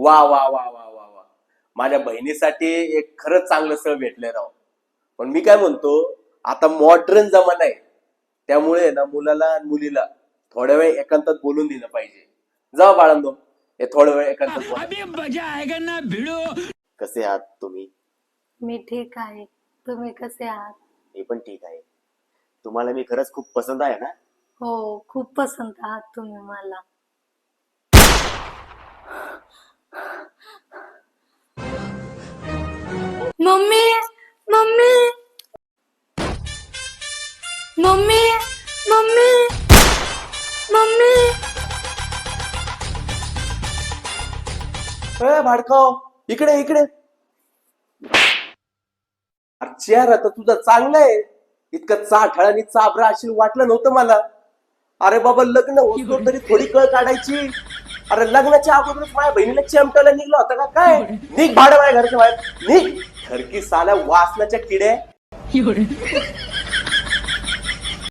वा वा वा वा वा वा, माझ्या बहिणीसाठी एक खरंच चांगलं स्थळ भेटलंय राव. पण मी काय म्हणतो, आता मॉडर्न जमाना आहे, त्यामुळे ना मुलाला आणि मुलीला थोड्या वेळ एकांतात बोलून दिलं पाहिजे. जा बाळांनो, हे थोड्या वेळ एकांतात बोला. कसे आहात तुम्ही? मी ठीक आहे. तुम्ही कसे आहात? मी पण ठीक आहे. तुम्हाला मी खरंच खूप पसंत आहे ना? हो, खूप पसंत आहात तुम्ही मला. Mummy mummy mummy mummy mummy. भाडकाव, इकडे इकडे. चेहरा तर तुझा चांगला आहे, इतकं चाठळ आणि चाबरा अशी वाटलं नव्हतं मला. अरे बाबा, लग्न होतो तरी थोडी कळ काढायची. अरे लग्नाच्या अगोदरच माझ्या बहिणीला चेमटायला निघला होता का काय? निघ भाडं माझ्या घरच्या बाहेर, निघ. घरकी साल्या वासनाच्या किड्या.